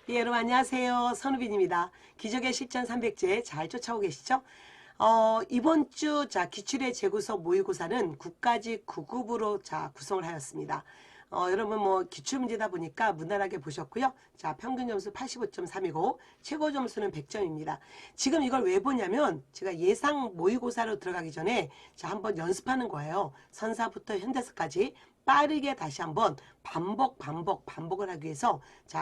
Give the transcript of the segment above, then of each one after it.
예, 여러분 안녕하세요. 선우빈입니다. 기적의 실전 300제 잘 쫓아오고 계시죠? 이번 주 기출의 재구성 모의고사는 9가지 9급으로 구성을 하였습니다. 여러분 뭐 기출 문제다 보니까 무난하게 보셨고요. 평균 점수 85.3이고 최고 점수는 100점입니다. 지금 이걸 왜 보냐면 제가 예상 모의고사로 들어가기 전에 한번 연습하는 거예요. 선사부터 현대사까지 빠르게 다시 한번 반복을 하기 위해서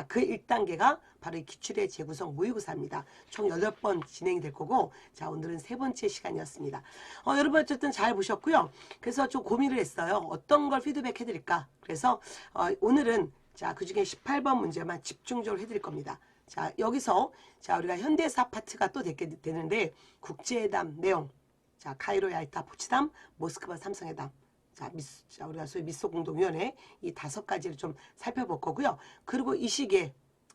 그 1단계가 바로 이 기출의 재구성 모의고사입니다. 총 8번 진행이 될 거고 오늘은 세 번째 시간이었습니다. 여러분 어쨌든 잘 보셨고요. 그래서 좀 고민을 했어요. 어떤 걸 피드백 해드릴까? 그래서 오늘은 그 중에 18번 문제만 집중적으로 해드릴 겁니다. 여기서 우리가 현대사 파트가 또 되는데 국제회담 내용, 카이로, 얄타, 포츠담, 모스크바 삼성회담, 우리가 소위 미소공동위원회 이 5가지를 좀 살펴볼 거고요. 그리고 이 시기에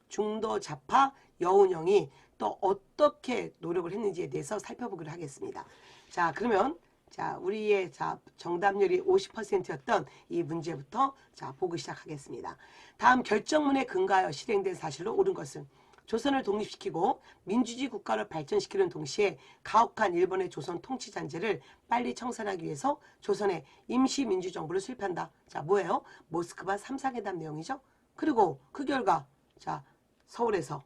중도 좌파 여운형이 또 어떻게 노력을 했는지에 대해서 살펴보기로 하겠습니다. 그러면 우리의 정답률이 50%였던 이 문제부터 보기 시작하겠습니다. 다음 결정문에 근거하여 실행된 사실로 옳은 것은 조선을 독립시키고 민주주의 국가를 발전시키는 동시에 가혹한 일본의 조선 통치 잔재를 빨리 청산하기 위해서 조선의 임시민주정부를 수립한다. 뭐예요? 모스크바 삼상회담 내용이죠. 그리고 그 결과 서울에서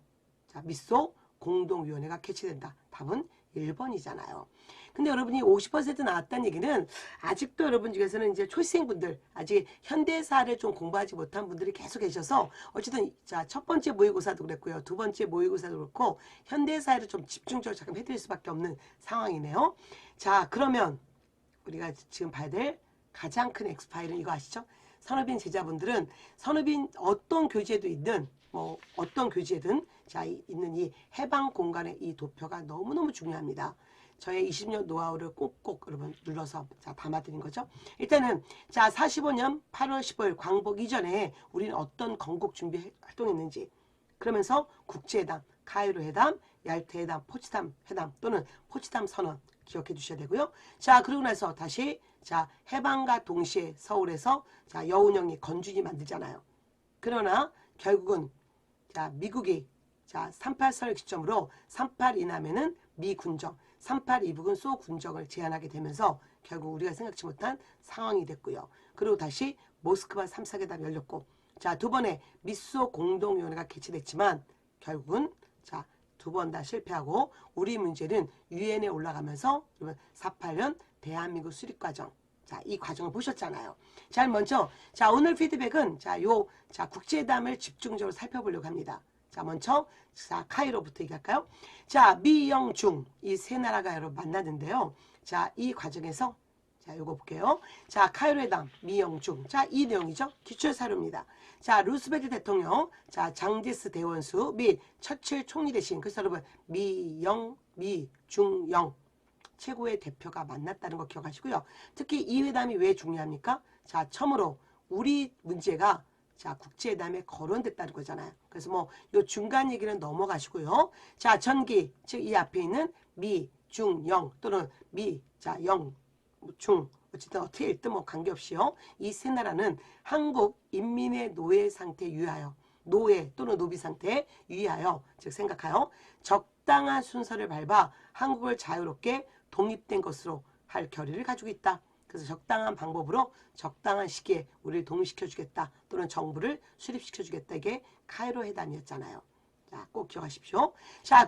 미소 공동위원회가 개최된다. 답은 1번이잖아요. 근데 여러분이 50% 나왔다는 얘기는 아직도 여러분 중에서는 이제 초시생분들, 아직 현대사를 좀 공부하지 못한 분들이 계속 계셔서 어쨌든 첫 번째 모의고사도 그랬고요. 두 번째 모의고사도 그렇고 현대사를 좀 집중적으로 잠깐 해드릴 수밖에 없는 상황이네요. 그러면 우리가 지금 봐야 될 가장 큰 엑스파일은 이거 아시죠? 선우빈 제자분들은 선우빈 어떤 교재도 있는 어떤 교재든 있는 이 해방 공간의 이 도표가 너무너무 중요합니다. 저의 20년 노하우를 꼭꼭 여러분 눌러서 담아드린 거죠. 일단은 45년 8월 15일 광복 이전에 우리는 어떤 건국 준비 활동했는지, 그러면서 국제회담, 카이로 회담, 얄타 회담, 포츠담 회담 또는 포츠담 선언 기억해 주셔야 되고요. 그러고 나서 다시 해방과 동시에 서울에서 여운형이 건준이 만들잖아요. 그러나 결국은 미국이 38선을 기점으로 38 이남에는 미군정, 38 이북은 소군정을 제안하게 되면서 결국 우리가 생각지 못한 상황이 됐고요. 그리고 다시 모스크바 삼상회담이 열렸고 두 번의 미소 공동위원회가 개최됐지만 결국은 두 번 다 실패하고 우리 문제는 유엔에 올라가면서 48년 대한민국 수립과정, 이 과정을 보셨잖아요. 먼저 오늘 피드백은 국제회담을 집중적으로 살펴보려고 합니다. 먼저 카이로부터 얘기할까요? 미영중 이 세 나라가 여러분 만났는데요. 이 과정에서 요거 볼게요. 카이로 회담, 미영중. 이 내용이죠. 기출 사료입니다. 루스벨트 대통령, 장제스 대원수 및 처칠 총리 대신, 그래서 여러분 미영, 미중영 최고의 대표가 만났다는 거 기억하시고요. 특히 이 회담이 왜 중요합니까? 처음으로 우리 문제가 국제회담에 거론됐다는 거잖아요. 그래서 요 중간 얘기는 넘어가시고요. 전기, 즉 이 앞에 있는 미, 중, 영 또는 미, 영, 중 어쨌든 어떻게 읽든 관계없이요. 이 세 나라는 한국 인민의 노예 상태 유의하여, 노예 또는 노비 상태에 유의하여, 즉 생각하여 적당한 순서를 밟아 한국을 자유롭게 독립된 것으로 할 결의를 가지고 있다. 그래서 적당한 방법으로 적당한 시기에 우리를 독립시켜주겠다 또는 정부를 수립시켜주겠다. 이게 카이로 회담이었잖아요. 꼭 기억하십시오.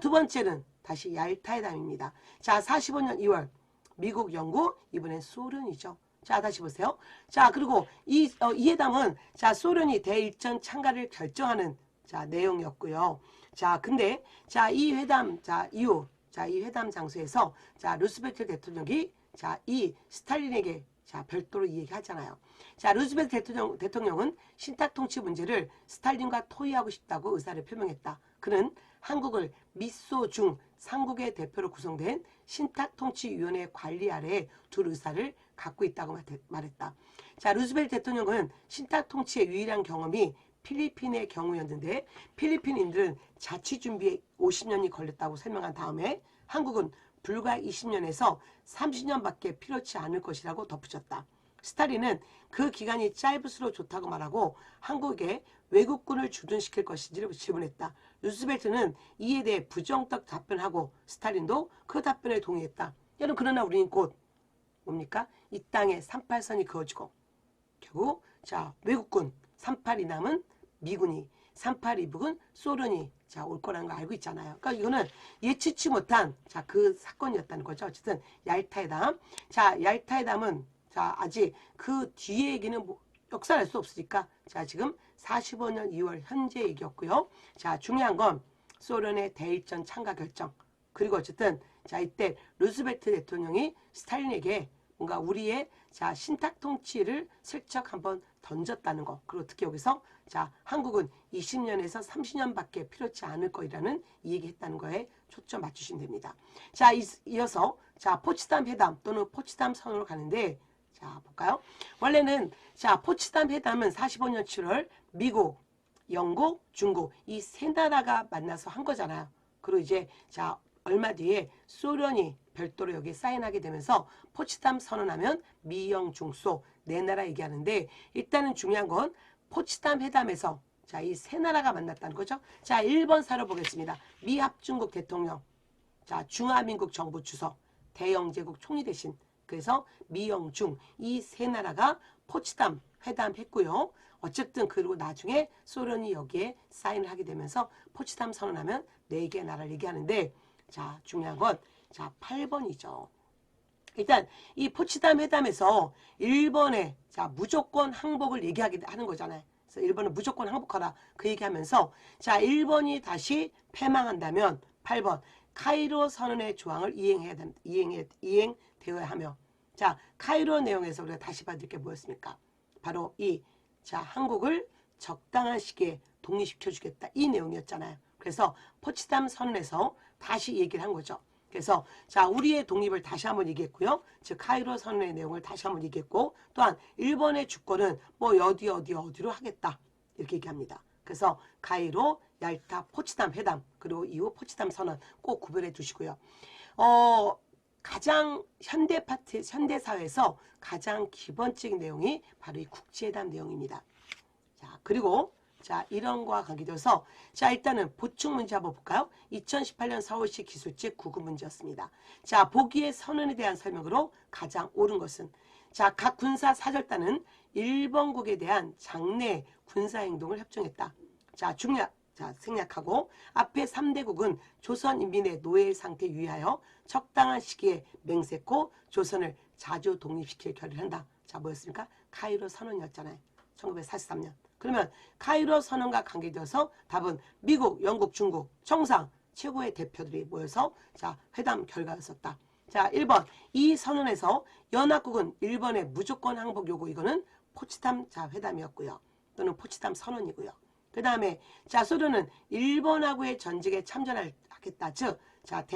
두 번째는 다시 얄타 회담입니다. 45년 2월 미국, 영국, 이번엔 소련이죠. 다시 보세요. 그리고 이 회담은 소련이 대일전 참가를 결정하는 내용이었고요. 근데 이 회담 이후 이 회담 장소에서 루스벨트 대통령이 이 스탈린에게 별도로 이 얘기 하잖아요. 루스벨트 대통령은 신탁 통치 문제를 스탈린과 토의하고 싶다고 의사를 표명했다. 그는 한국을 미소 중 삼국의 대표로 구성된 신탁통치위원회 관리 아래에 둘 의사를 갖고 있다고 말했다. 루스벨트 대통령은 신탁통치의 유일한 경험이 필리핀의 경우였는데 필리핀인들은 자치 준비에 50년이 걸렸다고 설명한 다음에 한국은 불과 20년에서 30년밖에 필요치 않을 것이라고 덧붙였다. 스탈린은 그 기간이 짧을수록 좋다고 말하고 한국에 외국군을 주둔시킬 것인지를 질문했다. 루스벨트는 이에 대해 부정적 답변하고 스탈린도 그 답변에 동의했다. 여러분 그러나 우리는 곧 뭡니까? 이 땅에 38선이 그어지고 결국 자 외국군 38이 남은 미군이 38 이북은 소련이 자 올 거라는 거 알고 있잖아요. 그러니까 이거는 예측치 못한 자 그 사건이었다는 거죠. 어쨌든 얄타회담. 자 얄타회담은 자 아직 그 뒤에 얘기는 뭐 역사를 알 수 없으니까 자 지금 45년 2월 현재 얘기였고요. 자 중요한 건 소련의 대일전 참가 결정 그리고 어쨌든 자 이때 루스벨트 대통령이 스탈린에게 뭔가 우리의 자 신탁 통치를 슬쩍 한번 던졌다는 거. 그리고 특히 여기서 자 한국은 20년에서 30년밖에 필요치 않을 거라는 이 얘기했다는 거에 초점 맞추시면 됩니다. 자 이어서 자 포츠담 회담 또는 포츠담 선언으로 가는데 자 볼까요? 원래는 자 포츠담 회담은 45년 7월 미국, 영국, 중국 이 세 나라가 만나서 한 거잖아요. 그리고 이제 자 얼마 뒤에 소련이 별도로 여기에 사인하게 되면서 포츠담 선언하면 미영 중소 네 나라 얘기하는데 일단은 중요한 건 포츠담 회담에서 자 이 세 나라가 만났다는 거죠. 자 1번 사로 보겠습니다. 미합중국 대통령 자 중화민국 정부 주석 대영제국 총리 대신 그래서 미영중 이 세 나라가 포츠담 회담했고요. 어쨌든 그리고 나중에 소련이 여기에 사인을 하게 되면서 포츠담 선언하면 4개의 나라를 얘기하는데 자 중요한 건 자 8번이죠. 일단 이 포츠담 회담에서 일본의 자 무조건 항복을 얘기하게 하는 거잖아요. 그래서 일본은 무조건 항복하라 그 얘기하면서 자 일본이 다시 패망한다면 8번 카이로 선언의 조항을 이행되어야 하며 자 카이로 내용에서 우리가 다시 받을 게 뭐였습니까? 바로 이 자 한국을 적당한 시기에 독립시켜 주겠다 이 내용이었잖아요. 그래서 포츠담 선언에서 다시 얘기를 한 거죠. 그래서 자 우리의 독립을 다시 한번 얘기했고요. 즉 카이로 선언의 내용을 다시 한번 얘기했고 또한 일본의 주권은 뭐 어디로 하겠다 이렇게 얘기합니다. 그래서 카이로, 얄타, 포츠담 회담 그리고 이후 포츠담 선언 꼭 구별해 두시고요. 가장 현대사회에서 가장 기본적인 내용이 바로 이 국제회담 내용입니다. 자 그리고 자 이런 거와 관계돼서 자 일단은 보충 문제 한번 볼까요? 2018년 서울시 기술직 9급 문제였습니다. 자 보기의 선언에 대한 설명으로 가장 옳은 것은 자 각 군사 사절단은 일본국에 대한 장내 군사행동을 협정했다. 자 생략하고 앞에 3대국은 조선인민의 노예 상태 유의하여 적당한 시기에 맹세코 조선을 자주 독립시킬 결의를 한다. 자 뭐였습니까? 카이로 선언이었잖아요. 1943년. 그러면 카이로 선언과 관계되어서 답은 미국, 영국, 중국, 청상 최고의 대표들이 모여서 자 회담 결과였었다. 자 1번 이 선언에서 연합국은 일본의 무조건 항복 요구 이거는 포츠담 자 회담이었고요. 또는 포츠담 선언이고요. 그 다음에 자 소련은 일본하고의 전쟁에 참전하겠다. 즉 자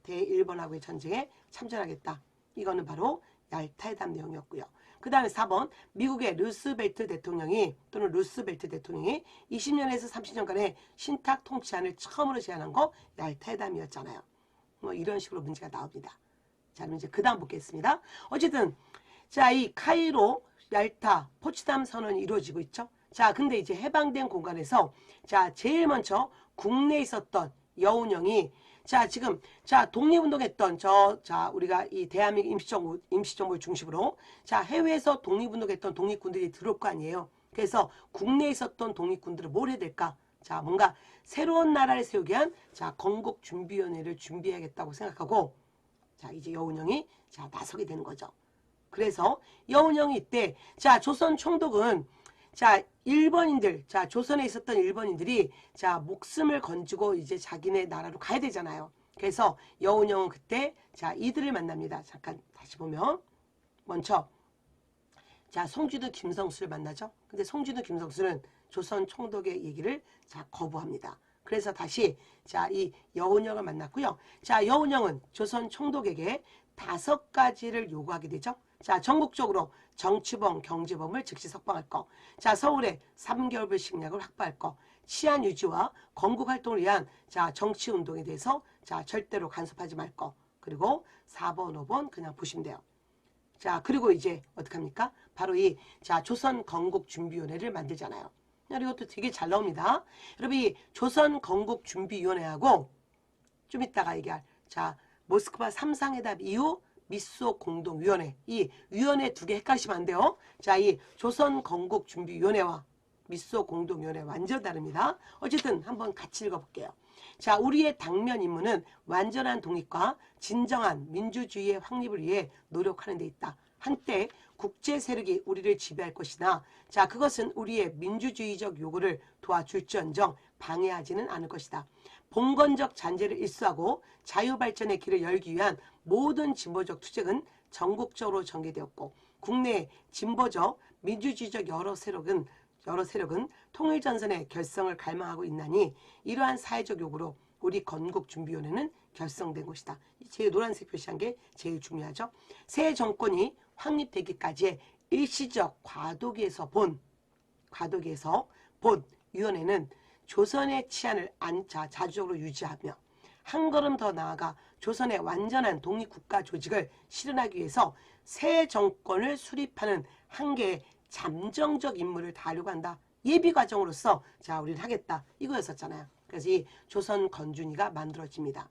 대일본하고의 전쟁에 참전하겠다. 이거는 바로 얄타회담 내용이었고요. 그 다음에 4번 미국의 루스벨트 대통령이 20년에서 30년간의 신탁 통치안을 처음으로 제안한 거 얄타회담이었잖아요. 뭐 이런 식으로 문제가 나옵니다. 자 그럼 이제 그 다음 보겠습니다. 어쨌든 자 이 카이로, 얄타, 포츠담 선언이 이루어지고 있죠. 자 근데 이제 해방된 공간에서 자 제일 먼저 국내에 있었던 여운형이 자 지금 자 독립운동했던 자 우리가 이 대한민국 임시정부를 중심으로 자 해외에서 독립운동했던 독립군들이 들어올 거 아니에요. 그래서 국내에 있었던 독립군들을 뭘 해야 될까? 자 뭔가 새로운 나라를 세우기 위한 자 건국준비위원회를 준비해야겠다고 생각하고 자 이제 여운형이 자 나서게 되는 거죠. 그래서 여운형이 이때 자 조선 총독은 자 일본인들 자 조선에 있었던 일본인들이 자 목숨을 건지고 이제 자기네 나라로 가야 되잖아요. 그래서 여운형은 그때 자 이들을 만납니다. 잠깐 다시 보면 먼저 자 송진우 김성수를 만나죠. 근데 송진우 김성수는 조선 총독의 얘기를 자 거부합니다. 그래서 다시 자 이 여운형을 만났고요. 자 여운형은 조선 총독에게 5가지를 요구하게 되죠. 자 전국적으로 정치범, 경제범을 즉시 석방할 거. 자 서울에 3개월별 식량을 확보할 거. 치안 유지와 건국 활동을 위한 자 정치 운동에 대해서 자 절대로 간섭하지 말 거. 그리고 4번, 5번 그냥 보시면 돼요. 자, 그리고 이제 어떡합니까? 바로 이, 자, 조선건국준비위원회를 만들잖아요. 이것도 되게 잘 나옵니다. 여러분, 이 조선건국준비위원회하고 좀 이따가 얘기할, 자, 모스크바 3상회담 이후 미소 공동위원회. 이 위원회 두 개 헷갈리시면 안 돼요. 자, 이 조선건국준비위원회와 미소 공동위원회 완전 다릅니다. 어쨌든 한번 같이 읽어볼게요. 자, 우리의 당면 임무는 완전한 독립과 진정한 민주주의의 확립을 위해 노력하는 데 있다. 한때 국제 세력이 우리를 지배할 것이나 자, 그것은 우리의 민주주의적 요구를 도와줄지언정 방해하지는 않을 것이다. 봉건적 잔재를 일수하고 자유발전의 길을 열기 위한 모든 진보적 투쟁은 전국적으로 전개되었고 국내 진보적 민주주의적 여러 세력은 통일전선의 결성을 갈망하고 있나니 이러한 사회적 요구로 우리 건국준비위원회는 결성된 것이다. 제 노란색 표시한 게 제일 중요하죠. 새 정권이 확립되기까지의 일시적 과도기에서 본 위원회는 조선의 치안을 자주적으로 유지하며 한 걸음 더 나아가 조선의 완전한 독립국가 조직을 실현하기 위해서 새 정권을 수립하는 한 개의 잠정적 임무를 다하려고 한다. 예비 과정으로서 자, 우리는 하겠다. 이거였었잖아요. 그래서 이 조선 건준위가 만들어집니다.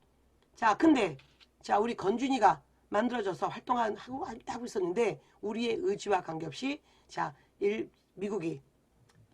자, 근데 자, 우리 건준위가 만들어져서 하고 있었는데 우리의 의지와 관계없이 자, 미국이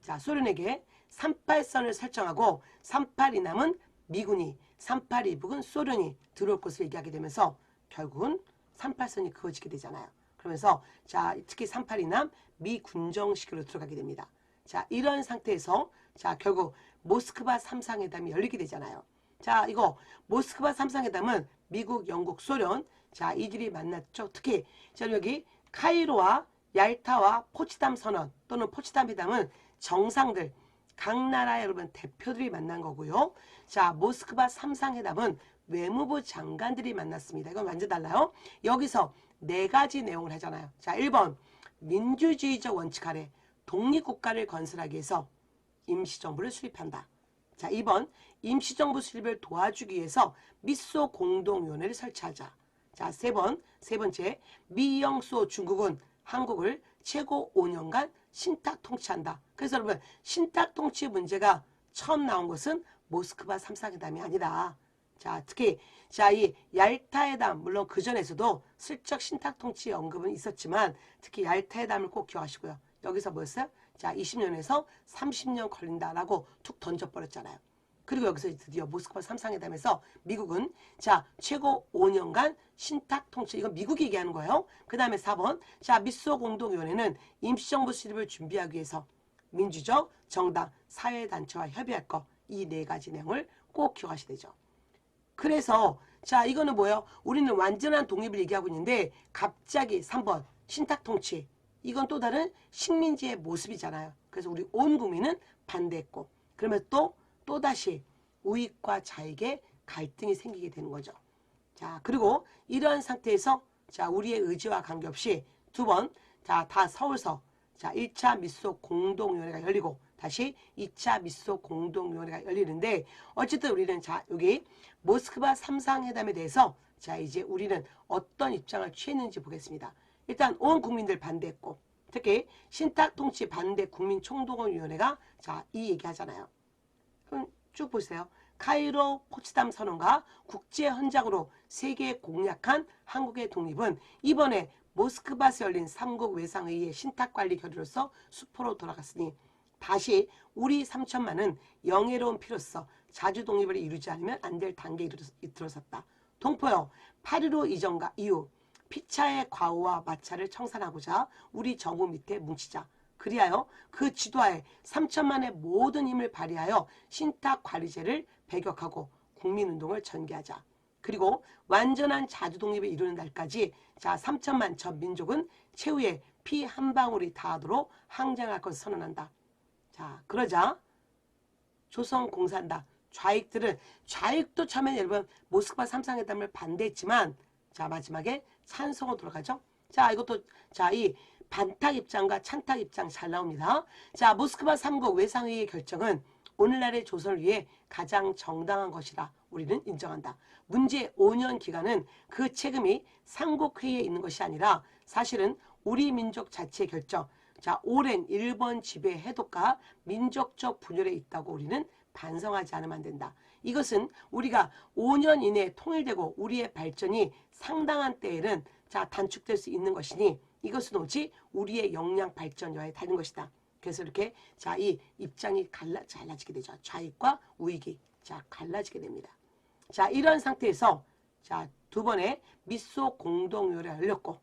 자, 소련에게 38선을 설정하고 38이 남은 미군이 38이 북은 소련이 들어올 것을 얘기하게 되면서 결국은 38선이 그어지게 되잖아요. 그러면서 자, 특히 38이 미 군정식으로 들어가게 됩니다. 자, 이런 상태에서 자, 결국 모스크바 3상회담이 열리게 되잖아요. 자, 이거 모스크바 3상회담은 미국, 영국, 소련 자, 이들이 만났죠. 특히 자, 여기 카이로와 얄타와 포츠담 선언 또는 포츠담 회담은 정상들 각 나라의 여러분 대표들이 만난 거고요. 자, 모스크바 3상회담은 외무부 장관들이 만났습니다. 이건 완전 달라요. 여기서 네 가지 내용을 하잖아요. 자, 1번 민주주의적 원칙 아래 독립국가를 건설하기 위해서 임시정부를 수립한다. 자, 2번 임시정부 수립을 도와주기 위해서 미소 공동위원회를 설치하자. 자, 세 번째 미영소 중국은 한국을 최고 5년간 신탁 통치한다. 그래서 여러분 신탁 통치 문제가 처음 나온 것은 모스크바 3상회담이 아니다. 자, 특히 자, 이 얄타회담 물론 그 전에서도 슬쩍 신탁 통치 언급은 있었지만 특히 얄타회담을 꼭 기억하시고요. 여기서 뭐였어요? 자, 20년에서 30년 걸린다라고 툭 던져버렸잖아요. 그리고 여기서 드디어 모스크바 3상회담에서 미국은 자, 최고 5년간 신탁 통치, 이건 미국이 얘기하는 거예요. 그 다음에 4번 자, 미소 공동위원회는 임시정부 수립을 준비하기 위해서 민주적 정당 사회단체와 협의할 거, 이 네 가지 내용을 꼭 기억하셔야 되죠. 그래서 자, 이거는 뭐예요? 우리는 완전한 독립을 얘기하고 있는데 갑자기 3번 신탁 통치, 이건 또 다른 식민지의 모습이잖아요. 그래서 우리 온 국민은 반대했고 그러면 또다시 우익과 좌익의 갈등이 생기게 되는 거죠. 자, 그리고 이러한 상태에서 자, 우리의 의지와 관계없이 두 번 자, 다 서울서 자, 1차 미소 공동위원회가 열리고 다시 2차 미소 공동위원회가 열리는데 어쨌든 우리는 자, 여기 모스크바 3상회담에 대해서 자, 이제 우리는 어떤 입장을 취했는지 보겠습니다. 일단 온 국민들 반대했고 특히 신탁 통치 반대 국민총동원위원회가 자, 이 얘기하잖아요. 그럼 쭉 보세요. 카이로 포츠담 선언과 국제 헌장으로 세계에 공약한 한국의 독립은 이번에 모스크바에서 열린 3국 외상회의의 신탁관리 결의로서 수포로 돌아갔으니 다시 우리 3천만은 영예로운 피로서 자주 독립을 이루지 않으면 안 될 단계에 들어섰다. 동포여, 8.15 이전과 이후 피차의 과오와 마찰을 청산하고자 우리 정부 밑에 뭉치자. 그리하여 그 지도하에 3천만의 모든 힘을 발휘하여 신탁관리제를 배격하고 국민운동을 전개하자. 그리고 완전한 자주독립을 이루는 날까지 자, 3천만 전 민족은 최후의 피 한 방울이 닿도록 항쟁할 것을 선언한다. 자, 그러자 조선공산당 좌익도 처음에 여러분 모스크바 3상회담을 반대했지만 자, 마지막에 찬성으로 돌아가죠. 자, 이것도 자, 이 반탁 입장과 찬탁 입장 잘 나옵니다. 자, 모스크바 3국 외상회의의 결정은 오늘날의 조선을 위해 가장 정당한 것이라 우리는 인정한다. 문제의 5년 기간은 그 책임이 삼국회의에 있는 것이 아니라 사실은 우리 민족 자체의 결정, 자, 오랜 일본 지배 해독과 민족적 분열에 있다고 우리는 반성하지 않으면 안 된다. 이것은 우리가 5년 이내에 통일되고 우리의 발전이 상당한 때에는 자, 단축될 수 있는 것이니 이것은 오직 우리의 역량 발전 여하에 달린 것이다. 그래서 이렇게 자, 이 입장이 갈라지게 되죠. 좌익과 우익이 자, 갈라지게 됩니다. 자, 이런 상태에서 자, 두 번의 미소 공동회의가 열렸고,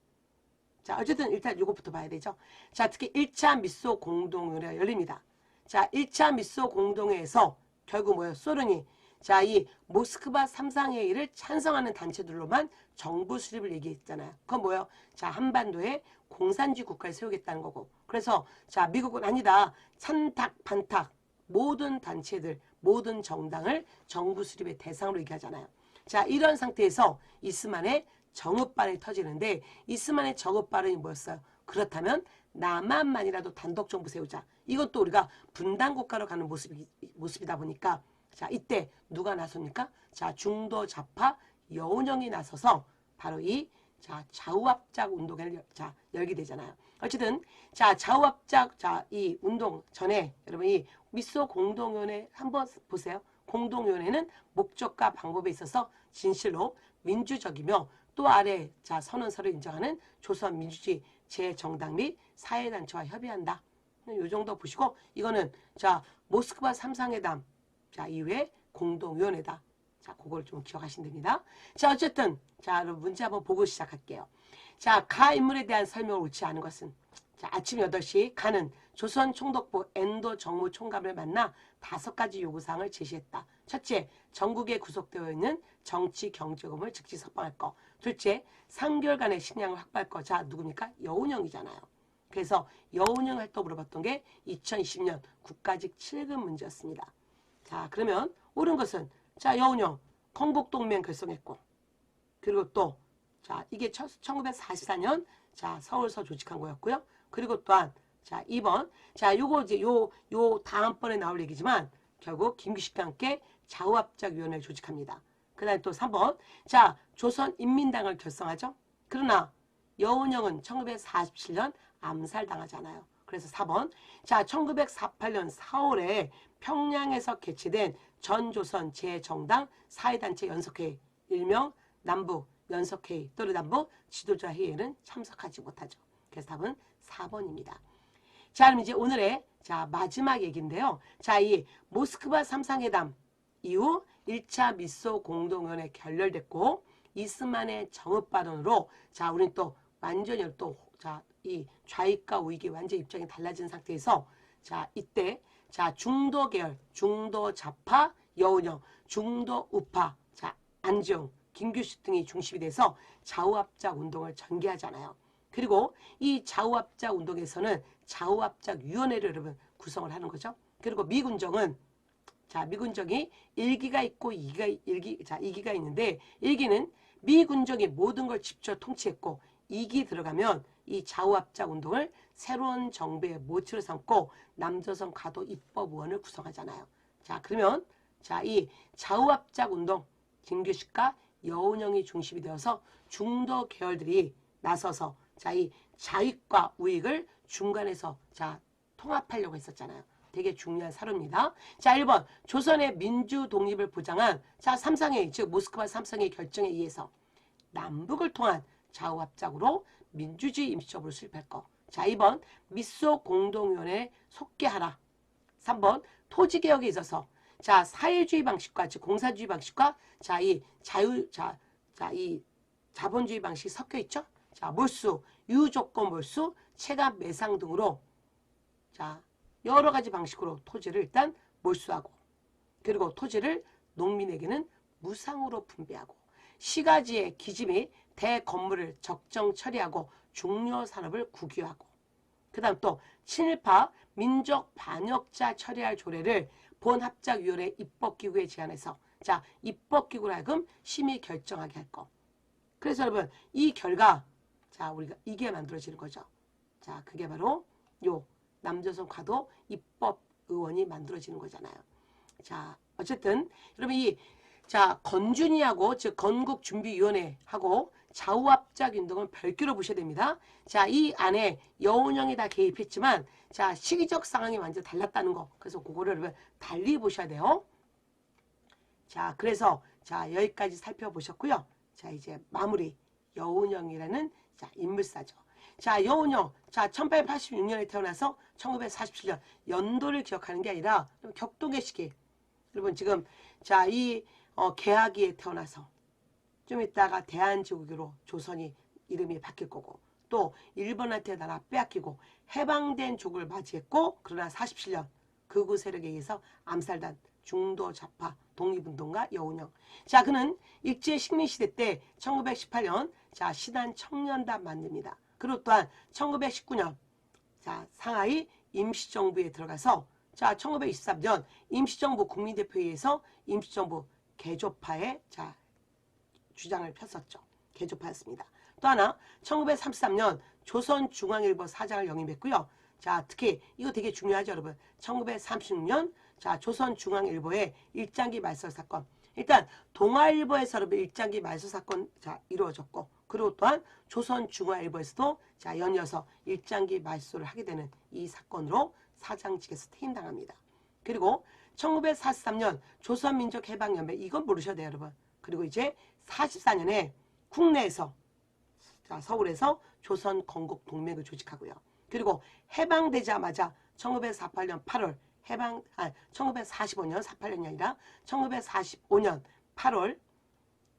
자, 어쨌든 일단 이것부터 봐야 되죠. 자, 특히 1차 미소 공동회의가 열립니다. 자, 1차 미소 공동회의에서 결국 뭐예요? 소련이 자, 이 모스크바 3상회의를 찬성하는 단체들로만 정부 수립을 얘기했잖아요. 그건 뭐예요? 자, 한반도에 공산주의 국가를 세우겠다는 거고. 그래서 자, 미국은 아니다. 찬탁, 반탁 모든 단체들, 모든 정당을 정부 수립의 대상으로 얘기하잖아요. 자, 이런 상태에서 이스만의 정읍발언이 터지는데 이스만의 정읍발언이 뭐였어요? 그렇다면 남한만이라도 단독 정부 세우자. 이것도 우리가 분단 국가로 가는 모습이다 보니까 자, 이때 누가 나섭니까? 자, 중도 좌파 여운형이 나서서 바로 이 자, 좌우합작 운동을 자, 열게 되잖아요. 어쨌든 자, 좌우합작 자, 이 운동 전에 여러분 이 미소 공동위원회 한번 보세요. 공동위원회는 목적과 방법에 있어서 진실로 민주적이며 또 아래 자, 선언서를 인정하는 조선 민주주의 제정당 및 사회단체와 협의한다. 이 정도 보시고 이거는 자, 모스크바 3상회담 자, 이후에 공동위원회다. 자, 그걸 좀 기억하시면 됩니다. 자, 어쨌든 자, 여러분 문제 한번 보고 시작할게요. 자, 가 인물에 대한 설명을 옳지 않은 것은 자, 아침 8시 가는 조선 총독부 엔도 정무총감을 만나 5가지 요구사항을 제시했다. 첫째, 전국에 구속되어 있는 정치 경제금을 즉시 석방할 거. 둘째, 3개월간의 식량을 확보할 거. 자, 누굽니까? 여운형이잖아요. 그래서 여운형 활동 물어봤던 게 2020년 국가직 7급 문제였습니다. 자, 그러면 옳은 것은 자, 여운형 건국동맹 결성했고 그리고 또 자, 이게 1944년 자, 서울서 조직한 거였고요. 그리고 또한 자, 2번 자, 요거 이제 요 다음번에 나올 얘기지만 결국 김규식과 함께 좌우합작위원회를 조직합니다. 그 다음에 또 3번 자, 조선인민당을 결성하죠. 그러나 여운형은 1947년 암살당하잖아요. 그래서 4번 자, 1948년 4월에 평양에서 개최된 전조선 제정당 사회단체 연석회의 일명 남북 연석회의 또는 남북 지도자 회의에는 참석하지 못하죠. 그래서 답은 4번입니다. 자, 그럼 이제 오늘의 자, 마지막 얘기인데요. 자, 이 모스크바 3상회담 이후 1차 미소 공동위원회 결렬됐고 이스만의 정읍발언으로 자, 우리는 또 완전히 또 자, 이 좌익과 우익이 완전 입장이 달라진 상태에서 자, 이때 자, 중도 계열, 중도 좌파, 여운형, 중도 우파, 자, 안지용, 김규식 등이 중심이 돼서 좌우합작 운동을 전개하잖아요. 그리고 이 좌우합작 운동에서는 좌우합작 위원회를 여러분 구성을 하는 거죠. 그리고 미군정은 자, 미군정이 1기가 있고 2기가 있는데 1기는 미군정이 모든 걸 직접 통치했고 2기 들어가면 이 좌우합작 운동을 새로운 정부의 모체로 삼고 남조선 가도 입법위원을 구성하잖아요. 자, 그러면 자, 이 좌우합작 운동 김규식과 여운형이 중심이 되어서 중도 계열들이 나서서 자, 이 좌익과 우익을 중간에서 자, 통합하려고 했었잖아요. 되게 중요한 사료입니다. 자, 1번 조선의 민주 독립을 보장한 자, 3상회의 즉 모스크바 3상회의 결정에 의해서 남북을 통한 좌우합작으로 민주주의 임시정부를 수립할 거. 자, 2번 미소 공동위원회에 속개하라. 3번 토지개혁에 있어서 자, 사회주의 방식과 즉 공산주의 방식과 자, 이 이 자본주의 방식이 섞여 있죠. 자, 몰수, 유조건 몰수, 체감 매상 등으로 자, 여러 가지 방식으로 토지를 일단 몰수하고 그리고 토지를 농민에게는 무상으로 분배하고 시가지의 기지 및 대건물을 적정 처리하고 중요 산업을 국유하고 그 다음 또 친일파 민족 반역자 처리할 조례를 본합작위원회 입법기구에 제안해서 자, 입법기구로 하여금 심의 결정하게 할 거. 그래서 여러분 이 결과 자, 우리가 이게 만들어지는 거죠. 자, 그게 바로 요 남조선 가도 입법의원이 만들어지는 거잖아요. 자, 어쨌든 여러분 건준이하고 즉 건국준비위원회하고 좌우합작운동은 별개로 보셔야 됩니다. 자, 이 안에 여운형이 다 개입했지만 자, 시기적 상황이 완전 달랐다는 거. 그래서 그거를 여러분 달리 보셔야 돼요. 자, 그래서 자, 여기까지 살펴보셨고요. 자, 이제 마무리. 여운형이라는 자, 인물사죠. 자, 여운형. 자, 1886년에 태어나서 1947년 연도를 기억하는 게 아니라 격동의 시기. 여러분 지금 자, 개하기에 태어나서 좀 있다가 대한제국으로 조선이 이름이 바뀔 거고 또 일본한테 나라 빼앗기고 해방된 족을 맞이했고 그러나 47년 극우 세력에 의해서 암살단 중도 좌파 독립운동가 여운형. 자, 그는 일제 식민시대 때 1918년 자, 신한 청년단 만듭니다. 그리고 또한 1919년 자, 상하이 임시정부에 들어가서 자, 1923년 임시정부 국민대표회의에서 임시정부 개조파의 자, 주장을 폈었죠. 개조파였습니다. 또 하나 1933년 조선중앙일보 사장을 영임했고요. 자, 특히 이거 되게 중요하죠, 여러분. 1936년 자, 조선중앙일보의 일장기 말소 사건. 일단 동아일보에서 여러분 일장기 말소 사건 자, 이루어졌고 그리고 또한 조선중앙일보에서도 자, 연이어서 일장기 말소를 하게 되는 이 사건으로 사장직에서 퇴임당합니다. 그리고 1943년 조선민족해방연맹 이건 모르셔야 돼요, 여러분. 그리고 이제 44년에 국내에서 자, 서울에서 조선건국동맹을 조직하고요. 그리고 해방되자마자 1948년 8월 1945년 48년이 아니라 1945년 8월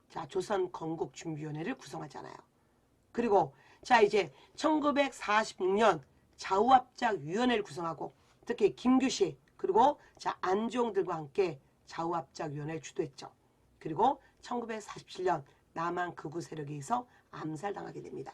자, 조선건국준비위원회를 구성하잖아요. 그리고 자, 이제 1946년 좌우합작위원회를 구성하고 특히 김규식 그리고 자, 안종들과 함께 좌우합작위원회를 주도했죠. 그리고 1947년 남한 극우 세력에 의해서 암살당하게 됩니다.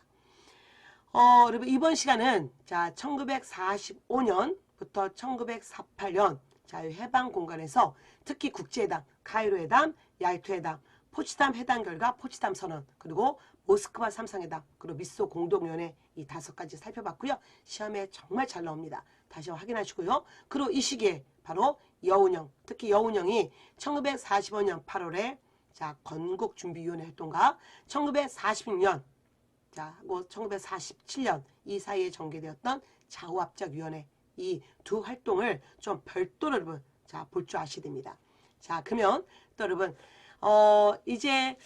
여러분 이번 시간은 자, 1945년부터 1948년 자, 해방 공간에서 특히 국제회담, 카이로 회담, 야이투 회담, 포츠담 회담 결과 포츠담 선언, 그리고 모스크바 삼상회담, 그리고 미소 공동위원회 이 5가지 살펴봤고요. 시험에 정말 잘 나옵니다. 다시 확인하시고요. 그리고 이 시기에 바로 여운형, 특히 여운형이 1945년 8월에 자, 건국준비위원회 활동과 1946년 자, 1947년 이 사이에 전개되었던 좌우합작위원회 이 두 활동을 좀 별도로 여러분 자, 볼 줄 아셔야 됩니다. 자, 그러면 또 여러분 이제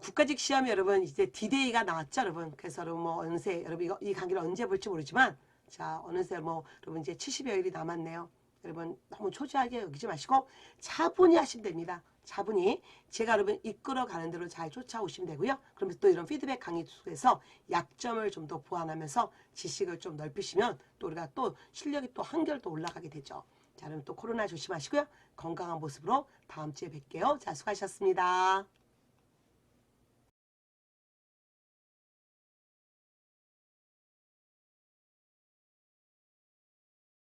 국가직 시험이 여러분 이제 D-Day가 나왔죠, 여러분. 그래서 여러분 뭐 어느새 여러분 이 강의를 언제 볼지 모르지만 자, 어느새 뭐 여러분 이제 70여일이 남았네요. 여러분 너무 초조하게 여기지 마시고 차분히 하시면 됩니다. 차분히 제가 여러분 이끌어가는 대로 잘 쫓아오시면 되고요. 그러면서 또 이런 피드백 강의 속에서 약점을 좀 더 보완하면서 지식을 좀 넓히시면 또 우리가 또 실력이 또 한결 더 올라가게 되죠. 자, 그럼 또 코로나 조심하시고요. 건강한 모습으로 다음 주에 뵐게요. 자, 수고하셨습니다.